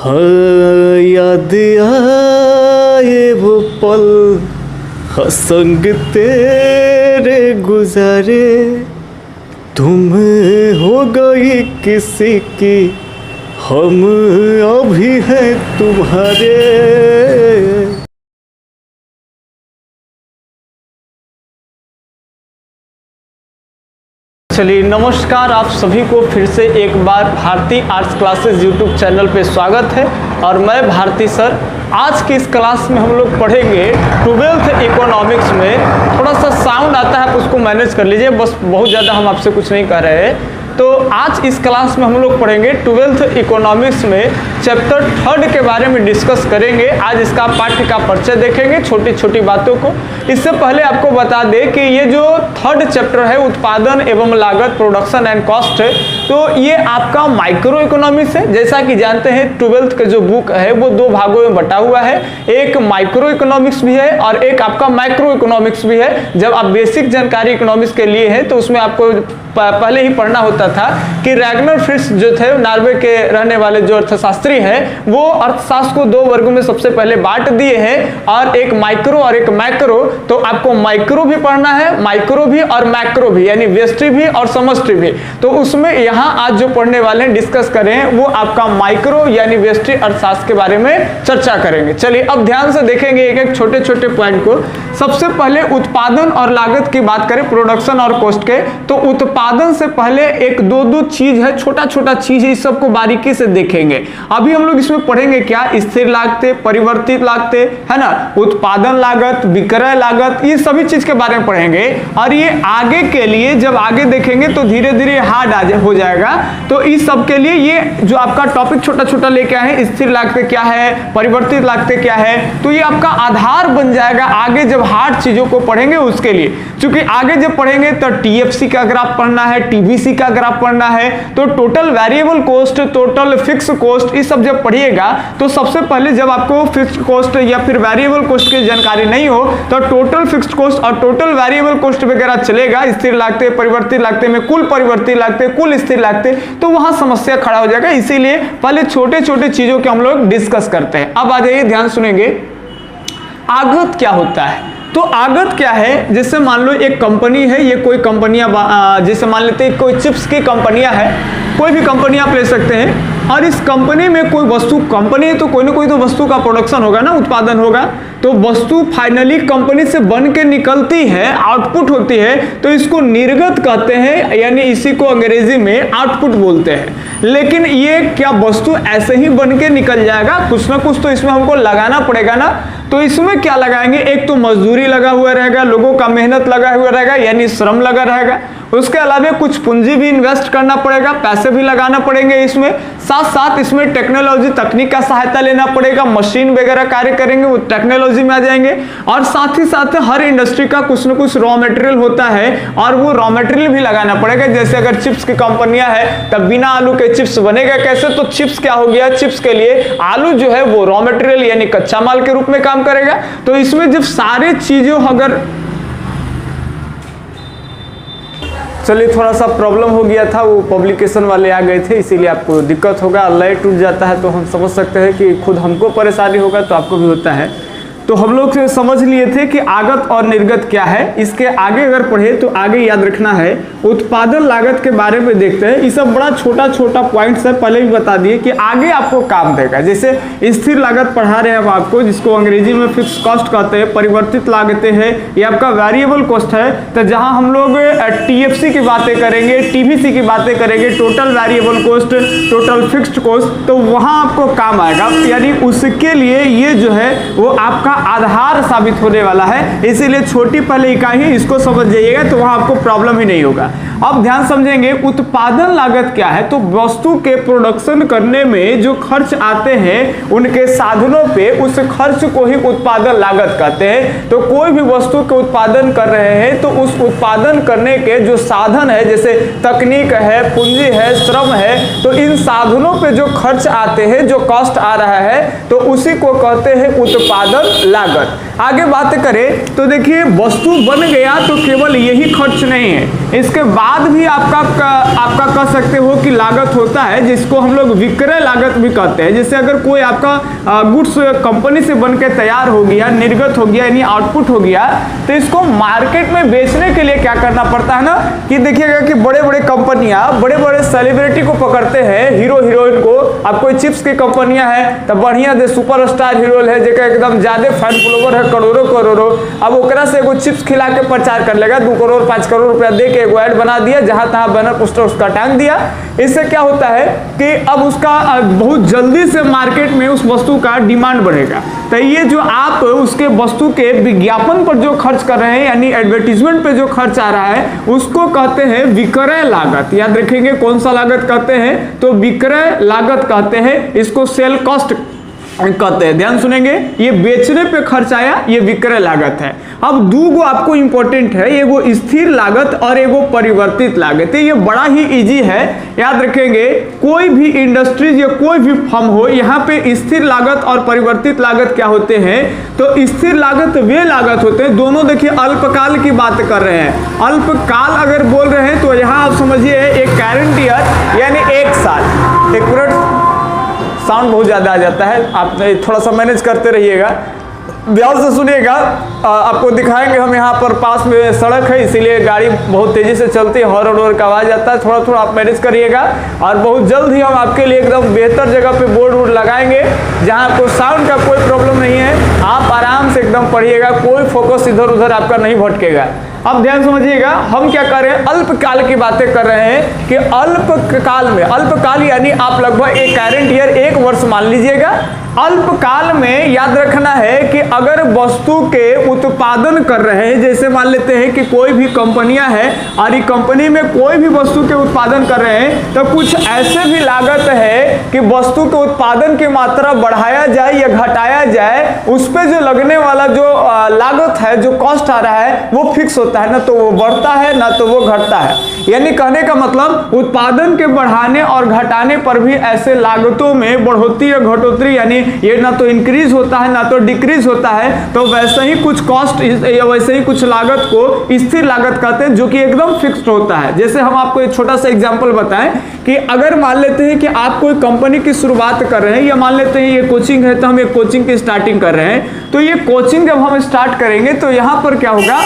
हाँ याद आए वो पल, हाँ संग तेरे गुजारे, तुम हो गई किसी की, हम अभी हैं तुम्हारे। चलिए नमस्कार, आप सभी को फिर से एक बार Bharati arts classes YouTube channel पे स्वागत है। और मैं भारती सर, आज की इस क्लास में हम लोग पढ़ेंगे 12th इकोनॉमिक्स में। थोड़ा सा साउंड आता है, आप उसको मैनेज कर लीजिए, बस बहुत ज़्यादा हम आपसे कुछ नहीं कह रहे हैं। तो आज इस क्लास में हम लोग पढ़ेंगे 12th इकोनॉमिक्स में चैप्टर 3 के बारे में डिस्कस करेंगे। आज इसका पाठ्य का परिचय देखेंगे, छोटी छोटी बातों को। इससे पहले आपको बता दें कि ये जो 3rd चैप्टर है, उत्पादन एवं लागत, प्रोडक्शन एंड कॉस्ट है, तो ये आपका माइक्रो इकोनॉमिक्स है। जैसा कि जानते हैं 12th का जो बुक है वो 2 भागों में बटा हुआ है, एक माइक्रो इकोनॉमिक्स भी है और एक आपका माइक्रो इकोनॉमिक्स भी है। जब आप बेसिक जानकारी इकोनॉमिक्स के लिए है तो उसमें आपको पहले ही पढ़ना होता था कि रैगनर फ्रिट्ज जो थे, नॉर्वे के रहने वाले जो अर्थशास्त्री हैं, वो अर्थशास्त्र को 2 वर्गों में सबसे पहले बांट दिए हैं, और एक माइक्रो और एक मैक्रो। तो आपको माइक्रो भी पढ़ना है, माइक्रो भी और मैक्रो भी, यानी व्यष्टि भी और समष्टि भी। तो उसमें यहाँ आज जो पढ़ने वाले हैं, डिस्कस करें, वो आपका माइक्रो यानी व्यष्टि अर्थशास्त्र के बारे में चर्चा करेंगे। चलिए अब ध्यान से देखेंगे एक एक छोटे छोटे पॉइंट को। सबसे पहले उत्पादन और लागत की बात करें, प्रोडक्शन और कॉस्ट के, तो उत्पादन से पहले एक दो चीज है, छोटा छोटा चीज है, इस सबको बारीकी से देखेंगे। अभी हम लोग इसमें पढ़ेंगे क्या, स्थिर लागतें, परिवर्तित लागतें, है ना, उत्पादन लागत, विक्रय लागत, ये सभी चीज के बारे में पढ़ेंगे। और ये आगे के लिए जब आगे देखेंगे तो धीरे धीरे हार्ड हो जाएगा। तो इस सब के लिए ये जो आपका टॉपिक छोटा छोटा लेके आए हैं, स्थिर लागतें क्या है, परिवर्तित लागतें क्या है, तो ये आपका आधार बन जाएगा आगे जब हार्ड चीजों को पढ़ेंगे उसके लिए। क्योंकि आगे जब पढ़ेंगे तो टीएफसी का ग्राफ पढ़ना है, टीबीसी का ग्राफ पढ़ना है, तो total variable cost, total fix cost, ये सब जब पढ़िएगा तो सबसे पहले जब आपको फिक्स कॉस्ट या फिर वेरिएबल कॉस्ट की जानकारी नहीं हो तो टोटल फिक्स्ड कॉस्ट और टोटल वेरिएबल कॉस्ट वगैरह चलेगा, स्थिर लागतें, परिवर्तित लागतें में कुल परिवर्तित लागतें, कुल स्थिर लागतें, तो वहां समस्या खड़ा हो जाएगा। इसीलिए पहले छोटे छोटे चीजों के हम लोग डिस्कस करते हैं। अब आ जाइए, ध्यान सुनेंगे, आगत क्या होता है। तो आगत क्या है, जैसे मान लो एक कंपनी है, ये कोई कंपनियां, जैसे मान लेते हैं कोई चिप्स की कंपनियां है, कोई भी कंपनी आप ले सकते हैं, और इस कंपनी में कोई वस्तु, कंपनी है तो कोई ना कोई तो वस्तु का प्रोडक्शन होगा ना, उत्पादन होगा। तो वस्तु फाइनली कंपनी से बन के निकलती है, आउटपुट होती है, तो इसको निर्गत कहते हैं, यानी इसी को अंग्रेजी में आउटपुट बोलते हैं। लेकिन ये क्या वस्तु ऐसे ही बन के निकल जाएगा, कुछ ना कुछ तो इसमें हमको लगाना पड़ेगा ना। तो इसमें क्या लगाएंगे, एक तो मजदूरी लगा हुआ रहेगा, लोगों का मेहनत लगा हुआ रहेगा, यानी श्रम लगा रहेगा। उसके अलावा कुछ पूंजी भी इन्वेस्ट करना पड़ेगा, पैसे भी लगाना पड़ेंगे इसमें। साथ साथ इसमें टेक्नोलॉजी, तकनीक का सहायता लेना पड़ेगा, मशीन वगैरह कार्य करेंगे, वो टेक्नोलॉजी में आ जाएंगे। और साथ ही साथ हर इंडस्ट्री का कुछ ना कुछ रॉ मटेरियल होता है, और वो रॉ मटेरियल भी लगाना पड़ेगा। जैसे अगर चिप्स की कंपनियां है, तब बिना आलू के चिप्स बनेगा कैसे, तो चिप्स क्या हो गया, चिप्स के लिए आलू जो है वो रॉ मटेरियल यानी कच्चा माल के रूप में काम करेगा। तो इसमें जब सारे चीजों, अगर चलिए थोड़ा सा प्रॉब्लम हो गया था, वो पब्लिकेशन वाले आ गए थे, इसीलिए आपको दिक्कत होगा। लाइट टूट जाता है तो हम समझ सकते हैं कि खुद हमको परेशानी होगा तो आपको भी होता है। तो हम लोग समझ लिए थे कि आगत और निर्गत क्या है। इसके आगे अगर पढ़े तो आगे याद रखना है, उत्पादन लागत के बारे में देखते हैं। ये सब बड़ा छोटा छोटा पॉइंट्स है, पहले भी बता दिए कि आगे आपको काम देगा। जैसे स्थिर लागत पढ़ा रहे हैं हम आपको, जिसको अंग्रेजी में फिक्स कॉस्ट कहते हैं, परिवर्तित लागतें हैं, ये आपका वेरिएबल कॉस्ट है। तो जहां हम लोग टीएफसी की बातें करेंगे, टीबीसी की बातें करेंगे, total variable cost, total fixed cost, तो वहां आपको काम आएगा। यानी उसके लिए ये जो है वो आपका आधार साबित होने वाला है। इसीलिए छोटी पहले इकाई है, इसको समझ जाइएगा तो वहां आपको प्रॉब्लम ही नहीं होगा। अब ध्यान समझेंगे, उत्पादन लागत क्या है, तो वस्तु के प्रोडक्शन करने में जो खर्च आते हैं उनके साधनों पे, उस खर्च को ही उत्पादन लागत कहते हैं। तो कोई भी वस्तु के उत्पादन कर रहे हैं तो उस उत्पादन करने के जो साधन है, जैसे तकनीक है, पूंजी है, श्रम है, तो इन साधनों पे जो खर्च आते हैं, जो कॉस्ट आ रहा है, तो उसी को कहते हैं उत्पादन लागत। आगे बात करें तो देखिए वस्तु बन गया तो केवल यही खर्च नहीं है, इसके बाद भी आपका कह सकते हो कि लागत होता है जिसको हम लोग विक्रय लागत भी कहते हैं। जैसे अगर कोई आपका गुड्स कंपनी से बन के तैयार हो गया, निर्गत हो गया, यानी आउटपुट हो गया, तो इसको मार्केट में बेचने के लिए क्या करना पड़ता है ना कि देखिएगा कि बड़े बड़े कंपनियां बड़े बड़े सेलिब्रिटी को पकड़ते हैं, हीरो हीरोइन को। अब कोई चिप्स की कंपनियां हैं तो बढ़िया दे सुपरस्टार हीरो है जेका एकदम ज्यादा फैन फॉलोवर है, करोड़ों करोड़ों, अब ओकरा से एगो चिप्स खिला के प्रचार कर लेगा, 2 करोड़ 5 करोड़ रुपया दे के एगो ऐड बना दिया, जहां तहां बैनर पोस्टर उसका टांग दिया। इससे क्या होता है कि अब उसका बहुत जल्दी से मार्केट में उस वस्तु का डिमांड बढ़ेगा। तो ये जो आप उसके वस्तु के विज्ञापन पर जो खर्च कर रहे हैं, यानी एडवर्टीजमेंट पे जो खर्च आ रहा है, उसको कहते हैं विक्रय लागत। याद रखेंगे कौन सा लागत कहते हैं, तो विक्रय लागत कहते हैं, इसको सेल कॉस्ट कहते हैं। ध्यान सुनेंगे, ये बेचने पे खर्च आया, ये विक्रय लागत है। अब दो आपको इंपॉर्टेंट है, एगो स्थिर लागत और एगो परिवर्तित लागत है। ये बड़ा ही इजी है, याद रखेंगे। कोई भी इंडस्ट्रीज या कोई भी फर्म हो, यहाँ पे स्थिर लागत और परिवर्तित लागत क्या होते हैं, तो स्थिर लागत वे लागत होते हैं, दोनों देखिए अल्पकाल की बात कर रहे हैं। अल्पकाल अगर बोल रहे हैं तो यहाँ आप समझिए एक करंट ईयर यानी 1 साल। एक मिनट, साउंड बहुत ज़्यादा आ जाता है, आप थोड़ा सा मैनेज करते रहिएगा, ध्यान से सुनिएगा। आपको दिखाएंगे हम यहाँ पर पास में सड़क है, इसीलिए गाड़ी बहुत तेज़ी से चलती है, हॉर्न वॉर्न का आवाज़ आता है, थोड़ा थोड़ा आप मैनेज करिएगा। और बहुत जल्द ही हम आपके लिए एकदम बेहतर जगह पे बोर्ड वोर्ड लगाएंगे जहाँ आपको साउंड का कोई प्रॉब्लम नहीं है, आप आराम से एकदम पढ़िएगा, कोई फोकस इधर उधर आपका नहीं भटकेगा। अब ध्यान समझिएगा, हम क्या कर रहे हैं, अल्पकाल की बातें कर रहे हैं कि अल्पकाल में, अल्पकाल यानी आप लगभग एक करंट ईयर 1 वर्ष मान लीजिएगा। अल्पकाल में याद रखना है कि अगर वस्तु के उत्पादन कर रहे हैं, जैसे मान लेते हैं कि कोई भी कंपनियां हैं और ये कंपनी में कोई भी वस्तु के उत्पादन कर रहे हैं, तो कुछ ऐसे भी लागत है कि वस्तु के उत्पादन की मात्रा बढ़ाया जाए या घटाया जाए, उस पर जो लगने वाला जो लागत है, जो कॉस्ट आ रहा है, वो फिक्स होता है, ना तो वो बढ़ता है ना तो वो घटता है। यानी कहने का मतलब उत्पादन के बढ़ाने और घटाने पर भी ऐसे लागतों में बढ़ोतरी या घटोतरी, यानी ये ना तो इंक्रीज होता है ना तो डिक्रीज होता है। तो वैसे ही कुछ कॉस्ट या वैसे ही कुछ लागत को स्थिर लागत कहते हैं, जो कि एकदम फिक्स्ड होता है। जैसे हम आपको एक छोटा सा एग्जांपल बताएं कि अगर मान लेते हैं कि आप कोई कंपनी की शुरुआत कर रहे हैं, या मान लेते हैं ये कोचिंग है तो हम एक कोचिंग की स्टार्टिंग कर रहे हैं, तो ये कोचिंग जब हम स्टार्ट करेंगे तो यहाँ पर क्या होगा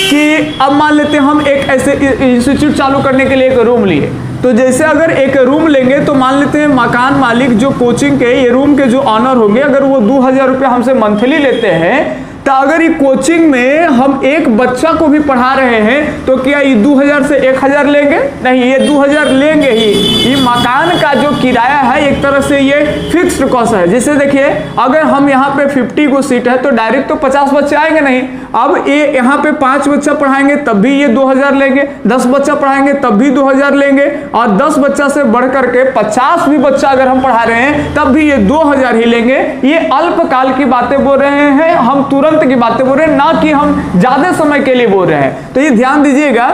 कि अब मान लेते हैं हम एक ऐसे इंस्टीट्यूट चालू करने के लिए एक रूम लिए, तो जैसे अगर एक रूम लेंगे तो मान लेते हैं मकान मालिक जो कोचिंग के ये रूम के जो ऑनर होंगे, अगर वो 2000 रुपये हमसे मंथली लेते हैं, तो अगर ये कोचिंग में हम एक बच्चा को भी पढ़ा रहे हैं तो क्या ये 2000 से 1000 लेंगे? नहीं, ये 2000 लेंगे ही। ये मकान का जो किराया है एक तरह से ये फिक्स्ड कॉस्ट है। जैसे देखिए अगर हम यहाँ पे 50 को सीट है तो डायरेक्ट तो 50 बच्चे आएंगे नहीं। अब ये यहाँ पे 5 बच्चा पढ़ाएंगे तब भी ये 2000 लेंगे, 10 बच्चा पढ़ाएंगे तब भी 2000 लेंगे, और 10 बच्चा से बढ़ करके 50 भी बच्चा अगर हम पढ़ा रहे हैं तब भी ये 2000 ही लेंगे। ये अल्पकाल की बातें बोल रहे हैं, हम तुरंत की बातें बोल रहे हैं, ना कि हम ज्यादा समय के लिए बोल रहे हैं। तो ये ध्यान दीजिएगा।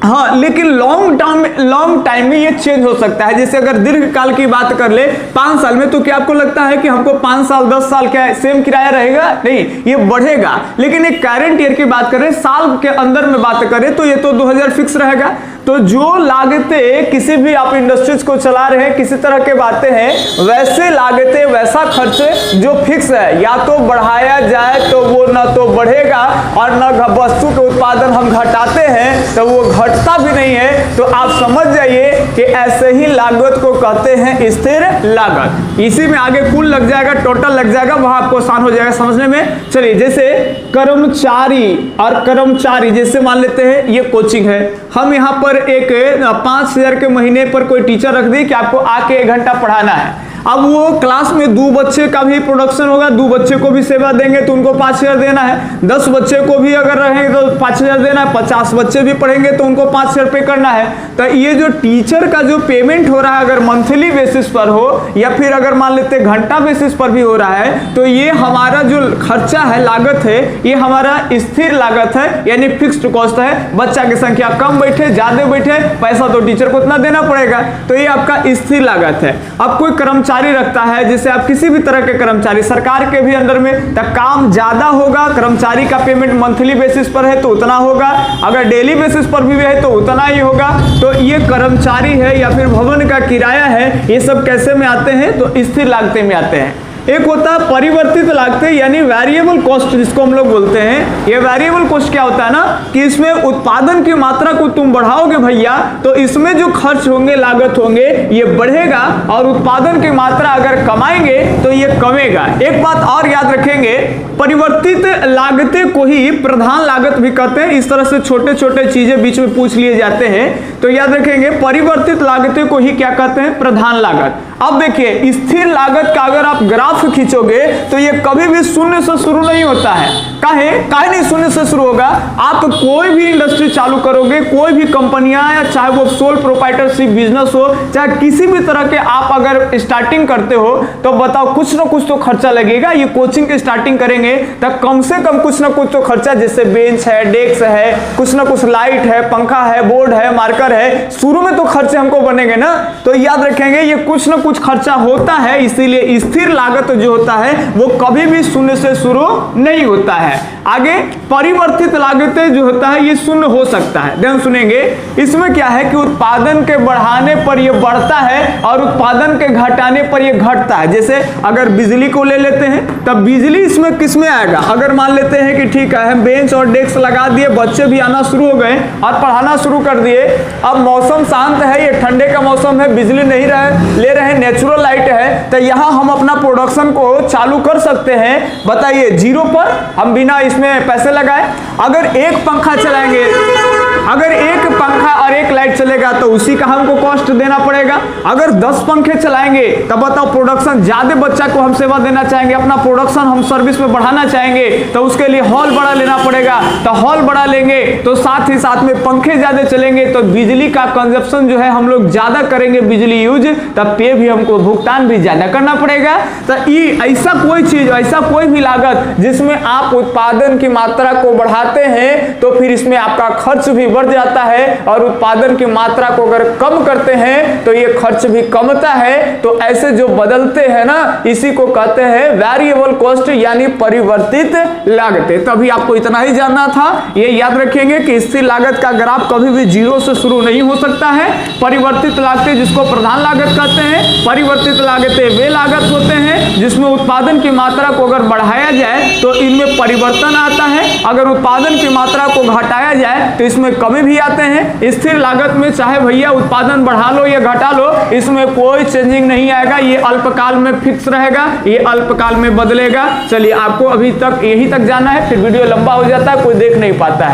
हाँ, लेकिन लॉन्ग टाइम में ये चेंज हो सकता है। जैसे अगर दीर्घकाल की बात कर ले 5 साल में, तो क्या आपको लगता है कि हमको 5 साल 10 साल क्या सेम किराया रहेगा? नहीं, ये बढ़ेगा। लेकिन एक करंट ईयर की बात करें, साल के अंदर में बात करें, तो ये तो 2000 फिक्स रहेगा। तो जो लागतें किसी भी आप इंडस्ट्रीज को चला रहे हैं, किसी तरह के बातें हैं, वैसे लागतें वैसा खर्च जो फिक्स है, या तो बढ़ाया जाए तो वो ना तो बढ़ेगा और ना वस्तु के उत्पादन हम घटाते हैं तो वो घटता भी नहीं है। तो आप समझ जाइए कि ऐसे ही लागत को कहते हैं स्थिर लागत। इसी में आगे कुल लग जाएगा, टोटल लग जाएगा, वहां आपको आसान हो जाएगा समझने में। चलिए, जैसे कर्मचारी और कर्मचारी, जैसे मान लेते हैं ये कोचिंग है, हम यहाँ पर एक 5000 के महीने पर कोई टीचर रख दी कि आपको आके 1 घंटा पढ़ाना है। अब वो क्लास में 2 बच्चे का भी प्रोडक्शन होगा, 2 बच्चे को भी सेवा देंगे तो उनको 5000 देना है, 10 बच्चे को भी अगर रहेंगे तो 5000 देना है, 50 बच्चे भी पढ़ेंगे तो उनको 5000 पे करना है। तो ये जो टीचर का जो पेमेंट हो रहा है, अगर मंथली बेसिस पर हो या फिर अगर मान लेते घंटा बेसिस पर भी हो रहा है, तो ये हमारा जो खर्चा है, लागत है, ये हमारा स्थिर लागत है, यानी फिक्स्ड कॉस्ट है। बच्चा की संख्या कम बैठे ज्यादा बैठे, पैसा तो टीचर को उतना देना पड़ेगा, तो ये आपका स्थिर लागत है। अब कोई कर्मचारी कर्मचारी रखता है, जैसे आप किसी भी तरह के कर्मचारी सरकार के भी अंदर में, तो काम ज्यादा होगा, कर्मचारी का पेमेंट मंथली बेसिस पर है तो उतना होगा, अगर डेली बेसिस पर भी है तो उतना ही होगा। तो ये कर्मचारी है या फिर भवन का किराया है, ये सब कैसे में आते हैं, तो स्थिर लागतें में आते हैं। एक होता है परिवर्तित लागतें यानी वेरिएबल कॉस्ट जिसको हम लोग बोलते हैं। ये वेरिएबल कॉस्ट क्या होता है ना कि इसमें उत्पादन की मात्रा को तुम बढ़ाओगे भैया तो इसमें जो खर्च होंगे, लागत होंगे, ये बढ़ेगा, और उत्पादन की मात्रा अगर कमाएंगे तो ये कमेगा। एक बात और याद रखेंगे, परिवर्तित लागतें को ही प्रधान लागत भी कहते हैं। इस तरह से छोटे छोटे चीजें बीच में पूछ लिए जाते हैं, तो याद रखेंगे परिवर्तित लागतें को ही क्या कहते हैं, प्रधान लागत। अब देखिए स्थिर लागत का अगर आप ग्राफ खींचोगे तो ये कभी भी शून्य से शुरू नहीं होता है। काहे नहीं शून्य से शुरू होगा? आप कोई भी इंडस्ट्री चालू करोगे, कोई भी कंपनियां, चाहे वो सोल प्रोप्राइटरशिप बिजनेस हो, चाहे किसी भी तरह के आप अगर स्टार्टिंग करते हो तो बताओ कुछ ना कुछ तो खर्चा लगेगा। ये कोचिंग की स्टार्टिंग करेंगे तो कम से कम कुछ ना कुछ तो खर्चा, जैसे बेंच है, डेस्क है, कुछ ना कुछ लाइट है, पंखा है, बोर्ड है, मार्कर है, शुरू में तो खर्चे हमको बनेंगे ना। तो याद रखेंगे ये कुछ ना कुछ खर्चा होता है, इसीलिए स्थिर लागत जो होता है वो कभी भी शून्य से शुरू नहीं होता है। आगे परिवर्तित लागतें जो होता है ये शून्य हो सकता है। ध्यान सुनेंगे, इसमें क्या है कि उत्पादन के बढ़ाने पर ये बढ़ता है और उत्पादन के घटाने पर ये घटता है। जैसे अगर बिजली को ले लेते हैं तब बिजली इसमें किस में आएगा? अगर मान लेते हैं कि ठीक है हम बेंच और डेस्क लगा दिए, बच्चे भी आना शुरू हो गए और पढ़ाना शुरू कर दिए, अब मौसम शांत है, ये ठंडे का मौसम है, बिजली नहीं ले रहे, नेचुरल लाइट है, तो यहाँ हम अपना प्रोडक्शन को चालू कर सकते हैं। बताइए जीरो पर हम बिना इसमें पैसे लगाए। अगर एक पंखा चलाएंगे, अगर एक पंखा और एक लाइट चलेगा तो उसी का हमको कॉस्ट देना पड़ेगा। अगर 10 पंखे चलाएंगे तब बताओ प्रोडक्शन, ज्यादा बच्चा को हम सेवा देना चाहेंगे, अपना प्रोडक्शन हम सर्विस में बढ़ाना चाहेंगे तो उसके लिए हॉल बड़ा लेना पड़ेगा, तो हॉल बड़ा लेंगे तो साथ ही साथ में पंखे ज्यादा चलेंगे तो बिजली का कंजप्शन जो है हम लोग ज्यादा करेंगे बिजली यूज, तब पे भी हमको भुगतान भी ज्यादा करना पड़ेगा। तो ये ऐसा कोई चीज, ऐसा कोई भी लागत जिसमें आप उत्पादन की मात्रा को बढ़ाते हैं तो फिर इसमें आपका खर्च भी बढ़ जाता है, और उत्पादन की मात्रा को अगर कम करते हैं तो ये खर्च भी कमता है। तो ऐसे जो बदलते हैं ना, इसी को कहते हैं वेरिएबल कॉस्ट यानी परिवर्तित लागतें। तभी आपको इतना ही जानना था। ये याद रखेंगे कि स्थिर लागत का ग्राफ कभी भी जीरो से शुरू नहीं हो सकता है। परिवर्तित लागतें जिसको प्रधान लागत कहते हैं, परिवर्तित लागतें वे लागत होते हैं जिसमें उत्पादन की मात्रा को अगर बढ़ाया जाए तो इनमें परिवर्तन आता है, अगर उत्पादन की मात्रा को घटाया जाए तो इसमें कमी भी आते हैं। स्थिर लागत में चाहे भैया उत्पादन बढ़ा लो या घटा लो, इसमें कोई चेंजिंग नहीं आएगा, ये अल्पकाल में फिक्स रहेगा, ये अल्पकाल में बदलेगा। चलिए आपको अभी तक यही तक जाना है, फिर वीडियो लंबा हो जाता है, कोई देख नहीं पाता है।